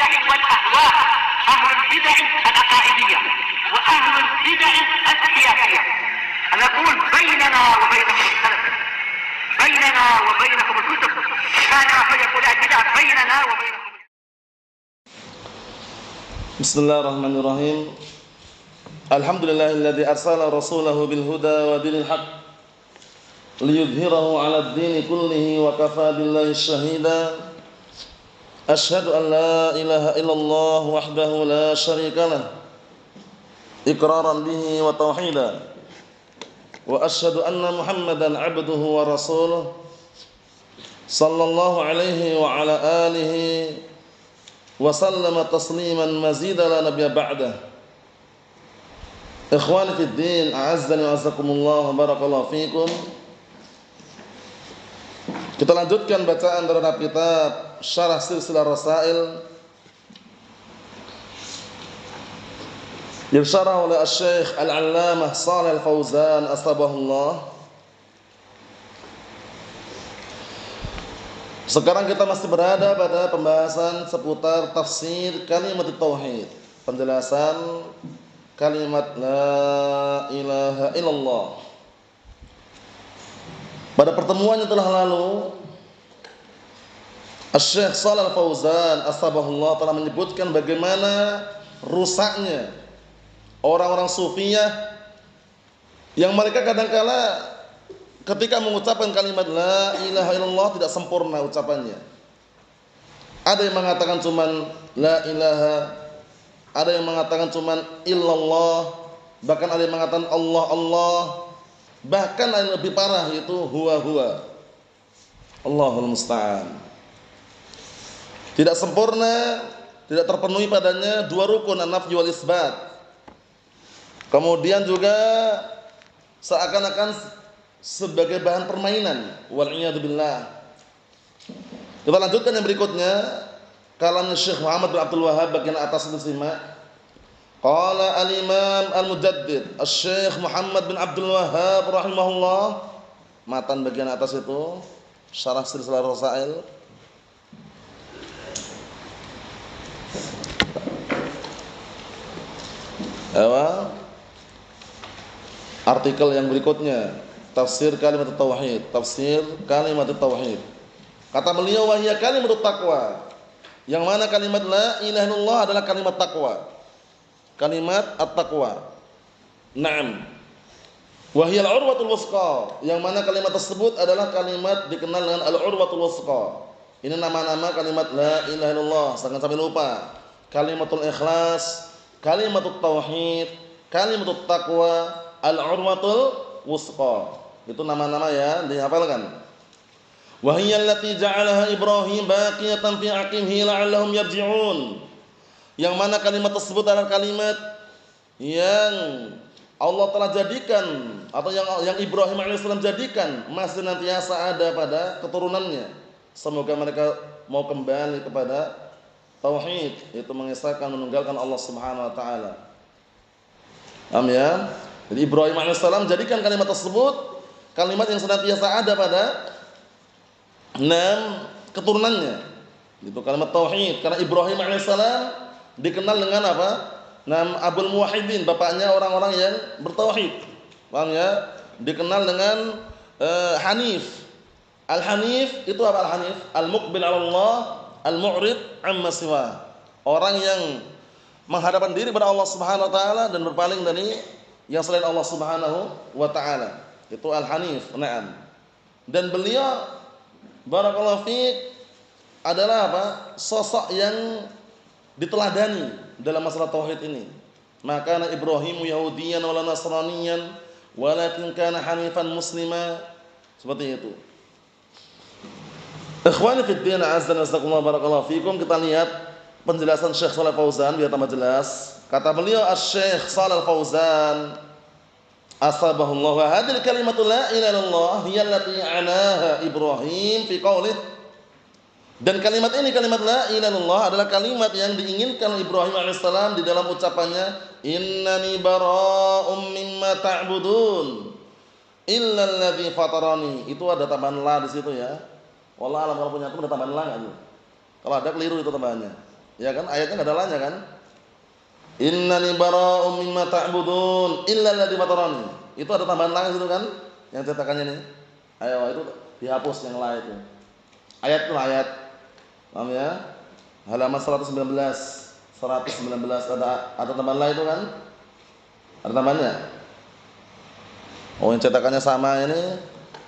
البدع والأهواء، أهل البدع العقائدية وأهل البدع السياسية. نقول بيننا وبينكم السلف، بيننا وبينكم الكتب، كان فيقول البدع بيننا وبينكم. بسم الله الرحمن الرحيم. الحمد لله الذي أرسل رسوله بالهدى ودين الحق ليظهره على الدين كله وكفى بالله شهيدا. أشهد أن لا إله إلا الله وحده لا شريك له إقرارا به وتوحيدا، وأشهد أن محمدا عبده ورسوله صلى الله عليه وعلى آله وسلم تسليما مزيدا لا نبي بعده. Ikhwani fid din, a'azzani wa azzakumullah, barakallahu fikum. Kita lanjutkan bacaan terhadap kitab Syarah Silsilah Rasail yang disyarah oleh Asy-Syaikh Al-'Allamah Shalih Al-Fauzan asbahullah. Sekarang kita masih berada pada pembahasan seputar tafsir kalimat tauhid, penjelasan kalimat la ilaha illallah. Pada pertemuan yang telah lalu, Asy-Syaikh Shalih Al-Fauzan asbahullah telah menyebutkan bagaimana rusaknya orang-orang sufiyah yang mereka kadangkala ketika mengucapkan kalimat la ilaha illallah tidak sempurna ucapannya. Ada yang mengatakan cuman la ilaha, ada yang mengatakan cuman illallah, bahkan ada yang mengatakan Allah Allah, bahkan ada yang lebih parah yaitu huwa huwa. Allahul musta'an. Tidak sempurna, tidak terpenuhi padanya dua rukun an-nafy wal isbat. Kemudian juga seakan-akan sebagai bahan permainan, wal iyad billah. Kita lanjutkan yang berikutnya, kalam Syekh Muhammad bin Abdul Wahhab bagian atas itu simak. Qala al-Imam al-Mujaddid Asy-Syaikh Muhammad bin Abdul Wahhab rahimahullah, matan bagian atas itu Syarah Silsilah Rasail. Artikel yang berikutnya, tafsir kalimat tauhid, tafsir kalimat tauhid. Kata beliau, wahia kalimat taqwa. Yang mana kalimat la ilaha illallah adalah kalimat taqwa. Kalimat at-taqwa. Naam. Wahia al-urwatul wusqa. Yang mana kalimat tersebut adalah kalimat dikenal dengan al-urwatul wusqa. Ini nama-nama kalimat la ilaha illallah. Jangan sampai lupa. Kalimatul ikhlas, kalimatut tauhid, kalimatut taqwa, al-urwatul wusqa. Itu nama-nama ya, dihafalkan. Wa hiya allati ja'alaha Ibrahim baqiyatan fi aqimhi la'allahum yarji'un. Yang mana kalimat tersebut adalah kalimat yang Allah telah jadikan atau yang Ibrahim alaihissalam jadikan masih senantiasa ada pada keturunannya. Semoga mereka mau kembali kepada tauhid, yaitu mengesahkan menunggalkan Allah Subhanahu wa taala. Amin ya. Jadi Ibrahim alaihissalam jadikan kalimat tersebut kalimat yang senantiasa ada pada keturunannya. Itu kalimat tauhid, karena Ibrahim alaihissalam dikenal dengan apa? Abul Muwahhidin, bapaknya orang-orang yang bertauhid. Paham ya? Dikenal dengan Hanif. Al-Hanif itu apa al-Hanif? Al-muqbil 'ala Allah, al-mu'rid 'amma siwa. Orang yang menghadapkan diri kepada Allah Subhanahu wa taala dan berpaling dari yang selain Allah Subhanahu wa taala. Itu al-Hanif. Naam. Dan beliau barakallahu fiik adalah apa? Sosok yang diteladani dalam masalah tauhid ini. Maka Ibrahim Yahudiyan wala Nasraniyan walakin kana hanifan muslima. Seperti itu. Ikhwani fid din, azza wa jalla, barakallahu fikum. Kita lihat penjelasan Syekh Shalih Fauzan biar tambah jelas. Kata beliau Asy-Syaikh Shalih Fauzan asbahullah, wa hadhihi kalimatu la ilaha illallah hiya allati anaha Ibrahim fi qawlihi. Dan kalimat ini, kalimat la ilaha illallah, adalah kalimat yang diinginkan Ibrahim alaihissalam di dalam ucapannya, innani bara'um mimma ta'budun illa alladzi fatarani. Itu ada tambahan la di situ ya. Wallah alam, kalau punya aku ada tambahan la enggak? Kalau ada keliru itu tambahannya. Ya kan? Ayatnya enggak ada lanya kan? Innani bara'um mimma ta'budun illa alladzi fatarani. Itu ada tambahan la situ kan? Yang cetakannya nih. Ayo itu dihapus yang la itu. Ayat itu ayat. Paham ya? Halaman 119 ada tambahan la itu kan? Ada tambahannya? Oh, yang cetakannya sama ini,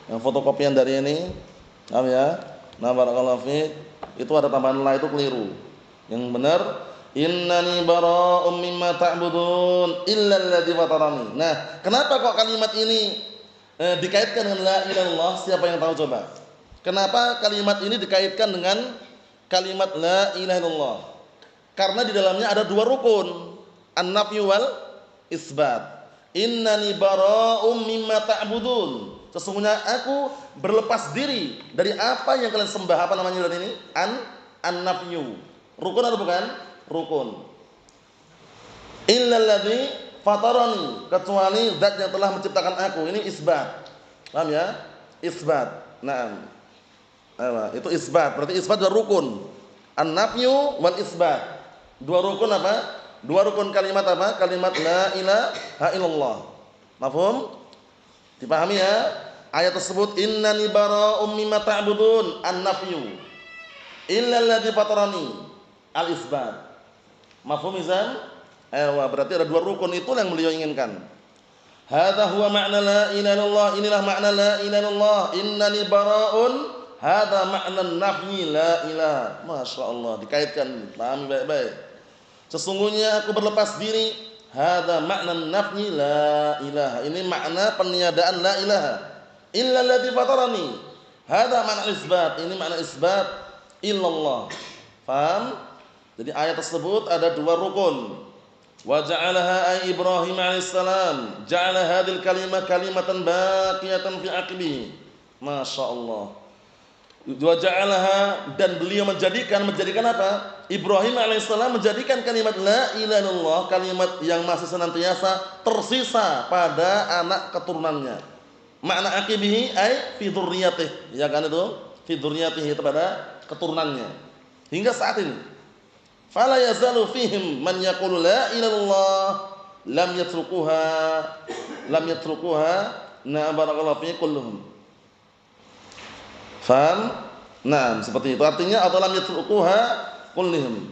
yang fotokopian dari ini. Paham ya? Nah, barakallahu fiik. Itu ada tambahan la itu keliru. Yang benar innani bara'um mimma ta'budun illa alladzi fatarani. Nah, kenapa kok kalimat ini dikaitkan dengan la ilaha illallah? Siapa yang tahu coba? Kenapa kalimat ini dikaitkan dengan kalimat la ilaha illallah? Karena di dalamnya ada dua rukun, an-nafyu wal isbat. Innani bara'um mimma ta'budun. Sesungguhnya aku berlepas diri dari apa yang kalian sembah. Apa namanya dari ini? An-nafyu. Rukun atau bukan? Rukun. Illa alladzi fatarani, kecuali zat yang telah menciptakan aku. Ini isbat. Paham ya? Isbat. Naam. Itu isbat. Berarti isbat dua rukun. An-nafyu wal isbat. Dua rukun apa? Dua rukun kalimat apa? Kalimat la ilaha illallah. Mafhum? Dipahami ya? Ayat tersebut innani bara'um mimma ta'budun an-nafyu illa alladzi fatarani al-isbat. Mafhum izan? Berarti ada dua rukun itu yang beliau inginkan. Hadza huwa ma'na la ilaha illallah. Inilah makna la ilaha illallah. Innani bara'un. Hadza ma'na nafyi la ilaha. Masyaallah, dikaitkan. Pahami baik-baik. Sesungguhnya aku berlepas diri. Hadza ma'na nafyi la ilaha. Ini makna peniadaan la ilaha. Illa alladzi fatarani. Hadza ma'na isbat. Ini makna isbat illallah. Paham? Jadi ayat tersebut ada dua rukun. Wa ja'alaha ay Ibrahim alaihissalam ja'ala hadhil kalimah kalimatan baqiyatan fi aqibihi. Masyaallah. Wa ja'alaha, dan beliau menjadikan apa? Ibrahim alaihissalam menjadikan kalimat la ilaha illallah kalimat yang masih senantiasa tersisa pada anak keturunannya. Makna aqibihi ay fi dzurriyyatihi. Ya kan itu? Fi dzurriyyatihi, itu pada keturunannya. Hingga saat ini. Fala yazalu fihim man yaqulu la ilaha illallah lam yatrukuha na barakallahu fi kulluhum. Faham? Nah, seperti itu artinya, atau lam yatrukuha kulluhum.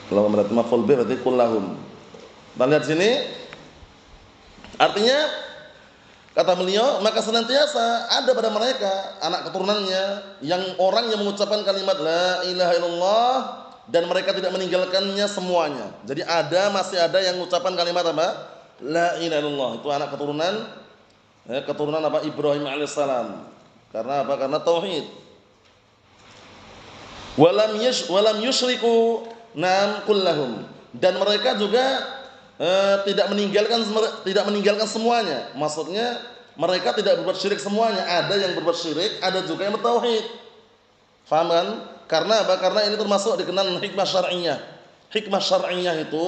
Kalau berarti maf'ul bih berarti kullahum. Kita lihat sini. Artinya kata beliau, maka senantiasa ada pada mereka anak keturunannya yang orang yang mengucapkan kalimat la ilaha illallah dan mereka tidak meninggalkannya semuanya. Jadi masih ada yang mengucapkan kalimat apa? La ilaha illallah. Itu anak keturunan apa? Ibrahim alaihissalam. Karena apa? Karena tauhid. Walam yusyriku nam kullahum, dan mereka juga tidak meninggalkan semuanya. Maksudnya mereka tidak berbuat syirik semuanya. Ada yang berbuat syirik, ada juga yang bertauhid. Faham kan? Karena apa? Karena ini termasuk dikenal hikmah syar'iyyah. Hikmah syar'iyyah itu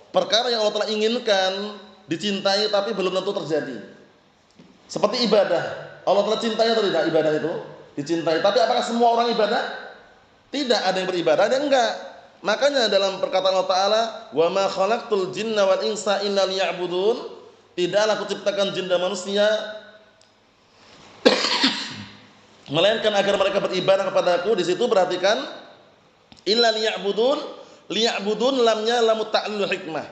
perkara yang Allah telah inginkan, dicintai tapi belum tentu terjadi. Seperti ibadah. Allah telah cintai atau tidak ibadah itu? Dicintai. Tapi apakah semua orang ibadah? Tidak, ada yang beribadah, ada yang enggak. Makanya dalam perkataan Allah Ta'ala, wa ma khalaqtul jinna wal insa illa liya'budun, tidaklah aku ciptakan jin dan manusia melainkan agar mereka beribadah kepadaku. Di situ perhatikan, illa liya'budun. Liya'budun lamnya lamu ta'lil hikmah.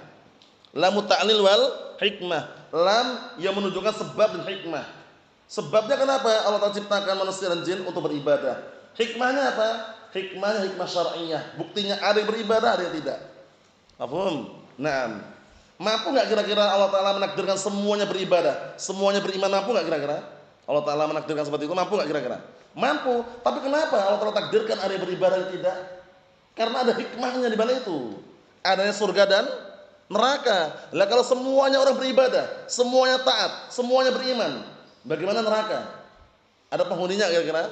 Lamu ta'lil wal hikmah. Lam yang menunjukkan sebab dan hikmah. Sebabnya kenapa Allah Ta'ala ciptakan manusia dan jin untuk beribadah? Hikmahnya apa? Hikmahnya hikmah syar'iyyah. Buktinya ada yang beribadah, ada yang tidak. Paham? Naam. Mampu enggak kira-kira Allah Ta'ala menakdirkan semuanya beribadah, semuanya beriman? Mampu enggak kira-kira? Allah Ta'ala menakdirkan seperti itu, mampu enggak kira-kira? Mampu. Tapi kenapa Allah Ta'ala takdirkan ada yang beribadah dan tidak? Karena ada hikmahnya di balik itu. Adanya surga dan neraka. Lah kalau semuanya orang beribadah, semuanya taat, semuanya beriman, bagaimana neraka? Ada penghuninya kira-kira?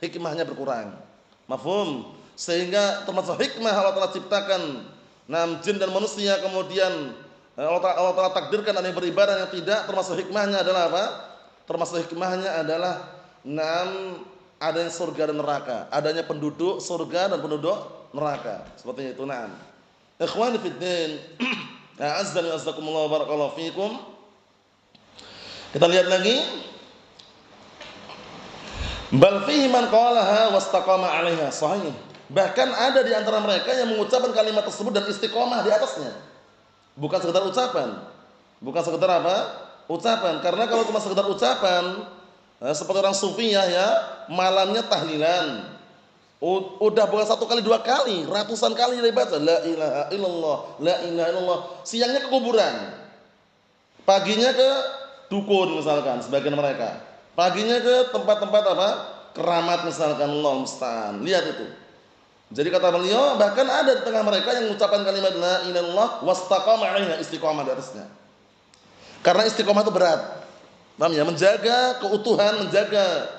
Hikmahnya berkurang. Mafhum? Sehingga termasuk hikmah Allah Ta'ala ciptakan jin dan manusia, kemudian Allah Ta'ala takdirkan ada yang beribadah yang tidak. Termasuk hikmahnya adalah apa? Termasuk hikmahnya adalah adanya surga dan neraka, adanya penduduk surga dan penduduk neraka. Seperti itu. Naam. Ikhwani fid din, a'azzani wa azzakumullah wa barakallahu fikum. Kita lihat lagi. Bal fihi man qalaha wastaqama 'alaiha. Sahih. Bahkan ada di antara mereka yang mengucapkan kalimat tersebut dan istiqomah di atasnya. Bukan sekedar ucapan. Bukan sekedar apa? Ucapan. Karena kalau cuma sekedar ucapan, seperti orang sufiyah ya, malamnya tahlilan. Udah bukan satu kali, dua kali, ratusan kali dia baca la ilaha illallah, la ilaha illallah. Siangnya ke kuburan. Paginya ke dukun misalkan sebagian mereka. Paginya ke tempat-tempat apa? Keramat misalkan, Allah musta'an. Lihat itu. Jadi kata beliau, bahkan ada di tengah mereka yang mengucapkan kalimat la ilaha illallah wastaqama 'alaiha, istiqomah di atasnya. Karena istiqomah itu berat. Paham ya? Menjaga keutuhan, menjaga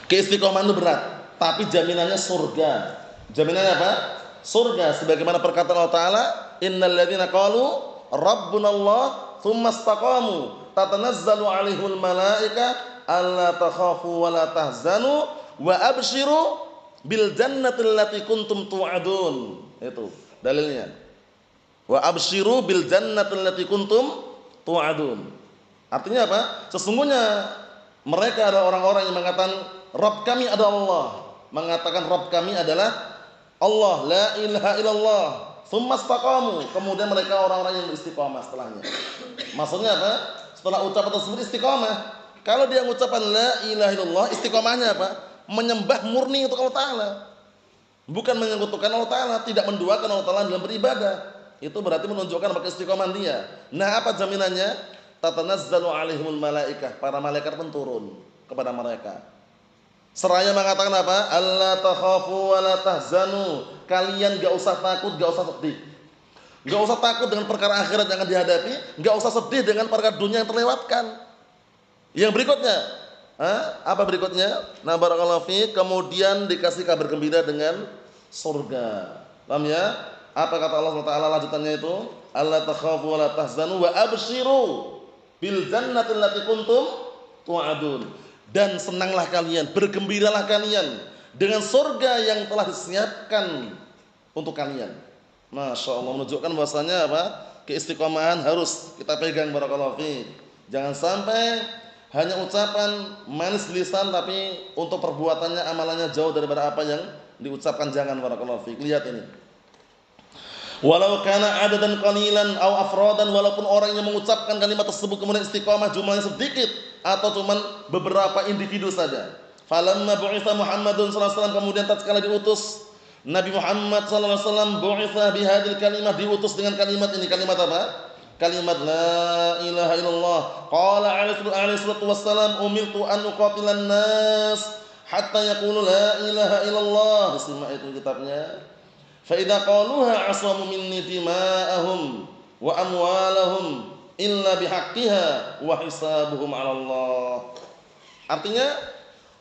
keistiqomahan itu berat, tapi jaminannya surga. Jaminannya apa? Surga. Sebagaimana perkataan Allah Ta'ala, innal ladzina qalu rabbunallah tsumma istaqamu tatanazzalu 'alaihimul malaika alla takhafu wa la tahzanu wa abshiru bil jannatil lati kuntum tu'adun. Itu dalilnya. Wa abshiru bil jannatil lati kuntum tu'adun. Artinya apa? Sesungguhnya mereka adalah orang-orang yang mengatakan Rabb kami adalah Allah. Mengatakan Rabb kami adalah Allah, la ilaha illallah. Tsumma istaqamu. Kemudian mereka orang-orang yang beristiqamah setelahnya. Maksudnya apa? Setelah ucapan tersebut istiqamah. Kalau dia mengucapkan la ilaha illallah, istiqamahnya apa? Menyembah murni untuk Allah Ta'ala, bukan menyekutukan Allah Ta'ala, tidak menduakan Allah Ta'ala dalam beribadah. Itu berarti menunjukkan bagaimana istiqomah dia. Nah, apa jaminannya? Tatanazzalu 'alaihimul malaikah, para malaikat pun turun kepada mereka. Seraya mengatakan apa? Alla takhafu wa la tahzanu. Kalian enggak usah takut, enggak usah sedih. Enggak usah takut dengan perkara akhirat yang akan dihadapi, enggak usah sedih dengan perkara dunia yang terlewatkan. Yang berikutnya, apa berikutnya? Nah, barakallahu fiik, kemudian dikasih kabar gembira dengan surga. Paham ya? Apa kata Allah Taala lanjutannya itu? Alla takhafu wa la tahzanu wa abshiru bil jannati allati kuntum tu'adun. Dan senanglah kalian, bergembiralah kalian dengan surga yang telah disiapkan untuk kalian. Masya Allah, menunjukkan bahwasanya apa? Keistiqomahan harus kita pegang, barakallahu fiik. Jangan sampai hanya ucapan manis lisan tapi untuk perbuatannya, amalannya jauh daripada apa yang diucapkan. Jangan, barakallahu fiik. Lihat ini. Walau kana adadan qalilan aw afradan, walaupun orang yang mengucapkan kalimat tersebut kemudian istiqamah jumlahnya sedikit atau cuman beberapa individu saja. Falamma bu'itsa Muhammadun sallallahu alaihi wasallam, kemudian tatkala diutus Nabi Muhammad sallallahu alaihi wasallam, bu'itsa bihadil kalimah, diutus dengan kalimat ini. Kalimat apa? Kalimat la ilaha illallah. Qala alaihi salatu wassalam, umirtu an uqatilan nas hatta yaqulu la ilaha illallah. Disimak itu kitabnya. Fa idza qaluha asamu minni dima'ahum wa amwalahum illa bihaqqiha wa hisabuhum 'ala Allah. Artinya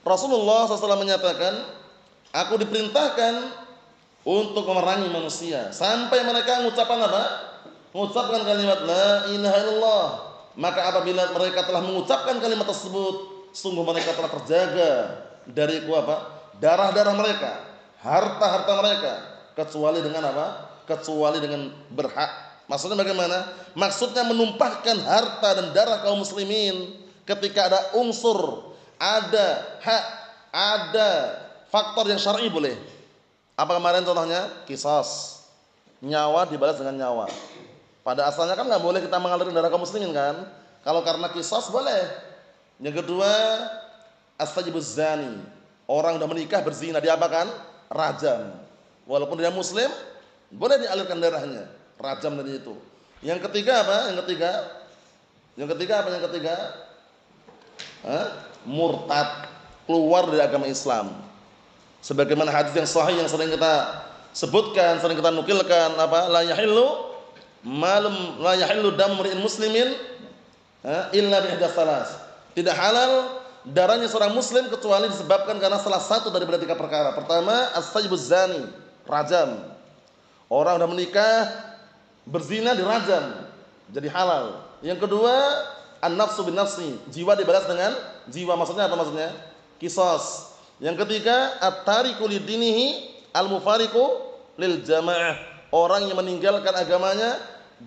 Rasulullah SAW menyatakan, aku diperintahkan untuk memerangi manusia sampai mereka mengucapkan apa? Mengucapkan kalimat la ilaha illallah. Maka apabila mereka telah mengucapkan kalimat tersebut, sungguh mereka telah terjaga dari darah-darah mereka, harta-harta mereka, kecuali dengan apa? Kecuali dengan berhak. Maksudnya bagaimana? Maksudnya menumpahkan harta dan darah kaum muslimin ketika ada unsur, ada hak, ada faktor yang syar'i boleh. Apa kemarin contohnya? Qisas. Nyawa dibalas dengan nyawa. Pada asalnya kan nggak boleh kita mengalir darah kaum muslimin kan? Kalau karena qisas boleh. Yang kedua, as-sajibuz zani. Orang sudah menikah berzina, diapakan? Rajam. Walaupun dia muslim, boleh dialirkan darahnya, rajam dari itu. Yang ketiga apa? Yang ketiga apa? Murtad, keluar dari agama Islam. Sebagaimana hadis yang sahih yang sering kita sebutkan, sering kita nukilkan, apa? La yahillu damu mri'in muslimin illa bi ihdas salas. Tidak halal darahnya seorang muslim kecuali disebabkan karena salah satu dari tiga perkara. Pertama, as-sayyibuz zani, rajam. Orang sudah menikah berzina dirajam, jadi halal. Yang kedua, an-nafsu bin nafsi, jiwa dibalas dengan jiwa. Maksudnya apa maksudnya? qisas. Yang ketiga, at-tariku lidinihi al-mufariqu lil jamaah. Orang yang meninggalkan agamanya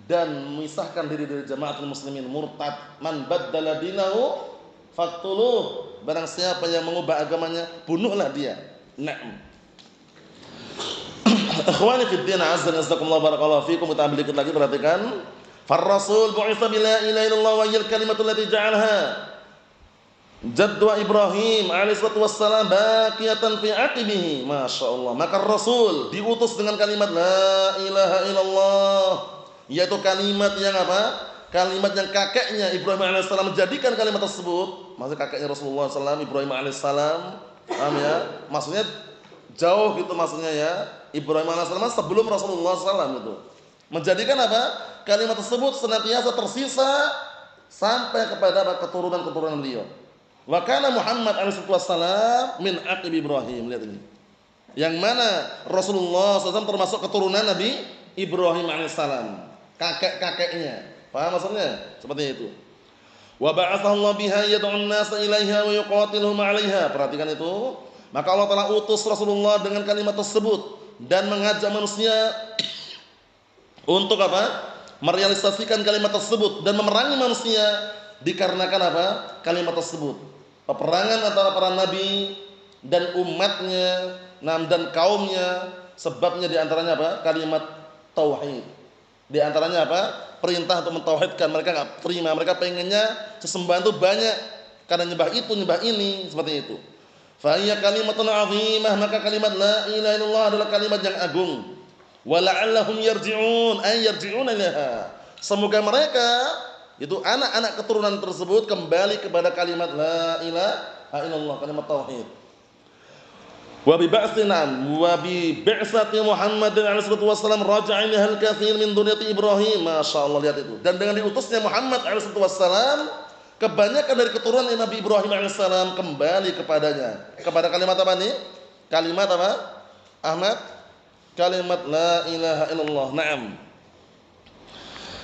dan memisahkan diri dari jamaatul muslimin, murtad. Man baddala dinahu faqtuluh. Barang siapa yang mengubah agamanya, bunuhlah dia. Na'am. Ikhwani fid din, azza wa jalla, barakallahu fikum. Kita ambil dikit lagi, perhatikan. Far-rasul bu'itsa bi la ilaha illallah wa hiya al-kalimatu allati ja'alha jaddu Ibrahim alaihi salatu wassalam baqiyatan fi aqibihi. Masyaallah. Maka Rasul diutus dengan kalimat la ilaha illallah, yaitu kalimat yang apa? Kalimat yang kakeknya Ibrahim alaihissalam menjadikan kalimat tersebut. Maksudnya kakeknya Rasulullah SAW, Ibrahim alaihissalam. Paham ya? Maksudnya jauh gitu maksudnya ya. Ibrahim alaihissalam sebelum Rasulullah SAW itu menjadikan apa? Kalimat tersebut senantiasa tersisa sampai kepada keturunan-keturunan beliau. Wa kana Muhammad alaihissalam min aqib Ibrahim. Lihat ini. Yang mana Rasulullah SAW termasuk keturunan Nabi Ibrahim alaihissalam, kakek-kakeknya. Paham maksudnya? Seperti itu. Wa ba'athahu Allah biha yad'un nasa ilaiha wa yuqatiluhum 'alaiha. Perhatikan itu. Maka Allah Ta'ala utus Rasulullah dengan kalimat tersebut dan mengajak manusia untuk apa? Merealisasikan kalimat tersebut dan memerangi manusia dikarenakan apa? Kalimat tersebut. Peperangan antara para nabi dan umatnya, dan kaumnya, sebabnya diantaranya apa? Kalimat tauhid. Diantaranya apa? Perintah untuk mentauhidkan. Mereka nggak terima, mereka pengennya sesembahan itu banyak karena nyembah itu, nyembah ini, seperti itu. Fa hiya kalimatun 'azimah, maka kalimat la ilaha illallah adalah kalimat yang agung. Wa la'allahum yarji'un, ay yarji'una ilaha. Semoga mereka itu anak-anak keturunan tersebut kembali kepada kalimat la ilaha illallah, kalimat tauhid. Wa bi ba'tsinam wa bi bi'sati Muhammadin alaihi wasallam raja'a ilaiha al-katsir min dunyati Ibrahim. Masyaallah, lihat itu. Dan dengan diutusnya Muhammad alaihi wasallam, kebanyakan dari keturunan Nabi Ibrahim alaihissalam kembali kepadanya. Kepada kalimat apa nih? Kalimat apa? Ahmad? Kalimat la ilaha illallah. Naam.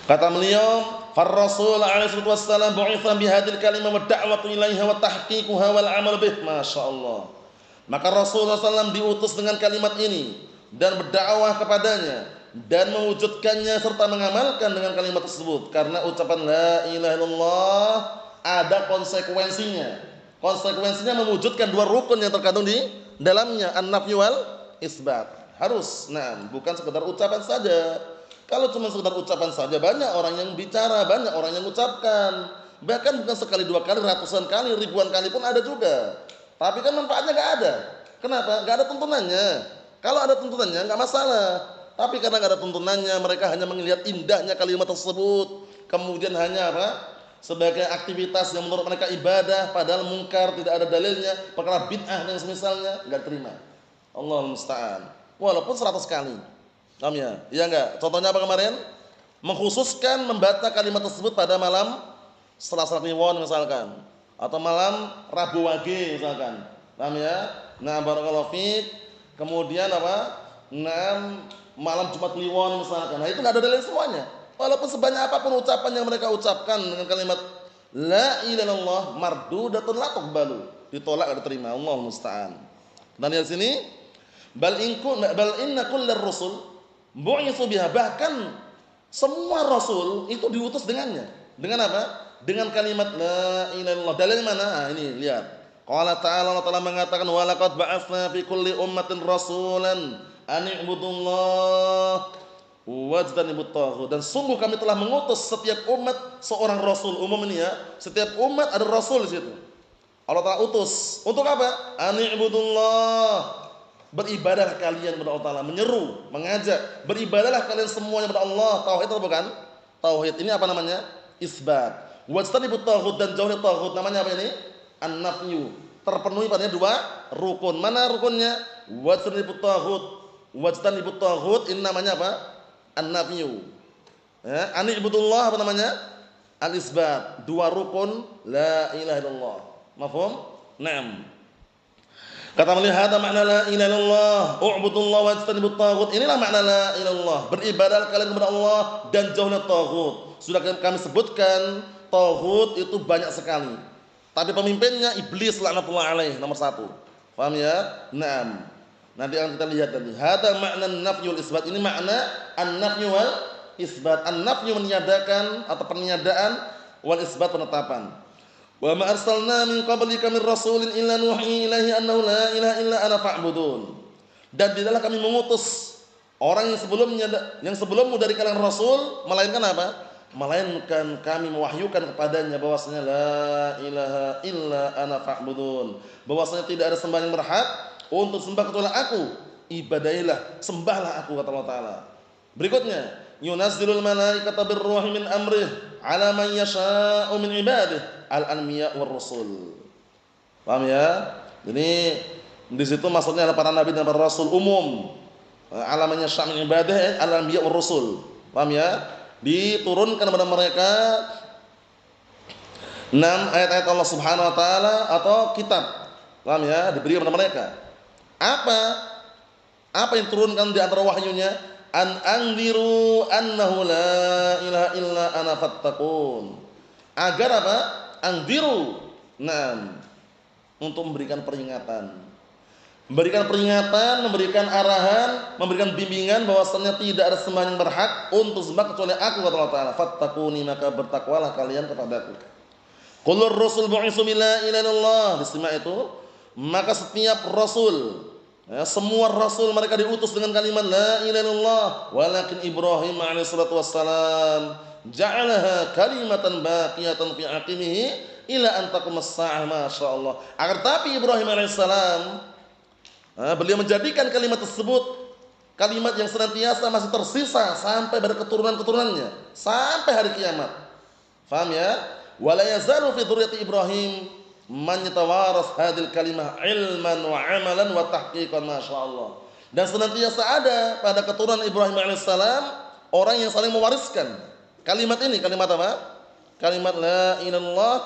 Kata beliau, "Far-Rasul alaihi wasallam bu'itsa bi hadhil kalimah wa da'watu ilaiha wa tahqiquha wal 'amal bih." Masyaallah. Maka Rasulullah SAW diutus dengan kalimat ini dan berdakwah kepadanya dan mewujudkannya serta mengamalkan dengan kalimat tersebut. Karena ucapan la ilaha illallah ada konsekuensinya. Konsekuensinya mewujudkan dua rukun yang terkandung di dalamnya, an-nafyu wal isbat. Harus, bukan sekedar ucapan saja. Kalau cuma sekedar ucapan saja, banyak orang yang bicara, banyak orang yang mengucapkan. Bahkan bukan sekali, dua kali, ratusan kali, ribuan kali pun ada juga. Tapi kan manfaatnya nggak ada. Kenapa? Nggak ada tuntunannya. Kalau ada tuntunannya nggak masalah. Tapi karena nggak ada tuntunannya, mereka hanya melihat indahnya kalimat tersebut. Kemudian hanya apa? Sebagai aktivitas yang menurut mereka ibadah, padahal mungkar, tidak ada dalilnya, perkara bid'ah dan semisalnya, nggak terima. Allahul musta'an. Walaupun 100 kali. Paham ya? Iya enggak? Contohnya apa kemarin? Mengkhususkan membaca kalimat tersebut pada malam Selasa Kliwon misalkan, atau malam Rabu Wage misalkan. Paham ya? Nah, barakallahu fiik. Kemudian apa? Malam Jumat Kliwon misalkan. Nah, itu enggak ada dalil semuanya. Walaupun sebanyak apapun ucapan yang mereka ucapkan dengan kalimat la ilaha illallah, mardudatun la tuqbalu, ditolak, enggak diterima. Allahul musta'an. Nah, lihat sini, bal inna kullar rusul bu'itsu biha, bahkan semua rasul itu diutus dengannya. Dengan apa? Dengan kalimat la ilaha illallah. Dalil mana? Nah, ini lihat. Qala ta'ala, Allah Ta'ala mengatakan wa laqad ba'atsna fi kulli ummatin rasulan an i'budullah wajtanibut taghut. Dan sungguh kami telah mengutus setiap umat seorang rasul. Umum ini ya, setiap umat ada rasul di situ. Allah Ta'ala utus untuk apa? An i'budullah, beribadahlah kalian kepada Allah Ta'ala, menyeru, mengajak, beribadahlah kalian semuanya kepada Allah. Tauhid atau bukan? Tauhid ini apa namanya? Isbat. Wajtanibut taghut, dan jauhi taghut. Namanya apa ini? An-nafyu. Terpenuhi padanya dua rukun. Mana rukunnya? Wajtanibut taghut. Wajtanibut taghut ini namanya apa? An-nafyu. Ya, an-ibudullah apa namanya? Al-isbat. Dua rukun la ilaha illallah. Mafhum? Naam. Kata beliau, hada makna la ilaha illallah, u'budullah wajtanibut taghut. Inilah makna la ilaha illallah, beribadah kalian kepada Allah dan jauhnya taghut. Sudah kami sebutkan, taghut itu banyak sekali. tapi pemimpinnya iblis laknatullah alaih, nomor satu. Paham ya? Naam. Nanti akan kita lihat tadi. Hada makna nafyul isbat. Ini makna an-nafyu wal isbat. An-nafyu meniadakan atau peniadaan, wal isbat penetapan. Wa ma arsalna min qablika min rasulin illa nuhi ilaihi annahu la ilaha illa ana fa'budun. Dan tidaklah kami mengutus orang yang sebelummu dari kalangan rasul melainkan apa? Melainkan kami mewahyukan kepadanya bahwasanya la ilaha illa ana fa'budun, bahwasanya tidak ada sembahan yang berhak untuk sembah kecuali aku, ibadailah, sembahlah aku, kata Allah Ta'ala. Berikutnya, yunazzilul malaikata birruhi min amrih ala man yasha'u min ibadih al-anbiya war rasul. Paham ya? Jadi di situ maksudnya adalah para nabi dan para rasul umum. Ala man yasha'u min ibadih al-anbiya war rasul. Paham ya? Diturunkan kepada mereka 6 ayat-ayat Allah Subhanahu wa taala atau kitab. Paham ya? Diberikan kepada mereka. Apa yang turunkan di antara wahyunya? An anziru annahu la ilaha illa ana fattaqun. Agar apa? Anziru. Untuk memberikan peringatan. Memberikan arahan, memberikan bimbingan bahwasanya tidak ada sembahan yang berhak untuk sembah kecuali aku, kata Allah Ta'ala. Fattaquni, maka bertakwalah kalian kepadaku. Qulur rusul bu'isu bila ilaha illallah. Disimak itu, maka setiap rasul, ya, semua rasul mereka diutus dengan kalimat la ilaha illallah. Walakin Ibrahim alaihi salatu wassalam ja'alaha kalimatan baqiyatan fi aqimihi ila an taqumas saa'ah, masyaallah. Agar tapi Ibrahim alaihi salam, beliau menjadikan kalimat tersebut kalimat yang senantiasa masih tersisa sampai pada keturunan-keturunannya sampai hari kiamat. Faham ya? Wala yazalu fi dzurriyyati Ibrahim man yatawaras hadhil kalimah ilman wa amalan wa tahqiqan, masyaallah. Dan senantiasa ada pada keturunan Ibrahim alaihissalam orang yang saling mewariskan kalimat ini. Kalimat apa? Kalimat la ilaha illallah,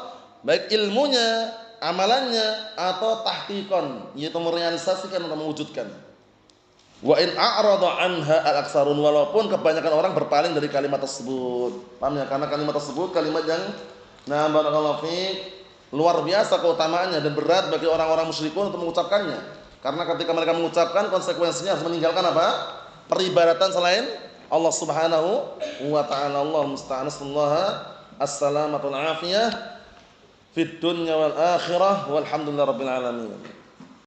baik ilmunya, amalannya, atau tahqiqan, yaitu merealisasikan atau mewujudkan. Wa in a'rada anha al-aksarun, walaupun kebanyakan orang berpaling dari kalimat tersebut. Paham ya? Karena kalimat tersebut kalimat yang barakallahu fiik luar biasa keutamaannya dan berat bagi orang-orang musyrikun untuk mengucapkannya. Karena ketika mereka mengucapkan, konsekuensinya harus meninggalkan apa? Peribadatan selain Allah Subhanahu wa ta'ala. Allah musta'an. As-salamatu wal afiyah fid dunya wal akhirah walhamdulillahi rabbil alamin.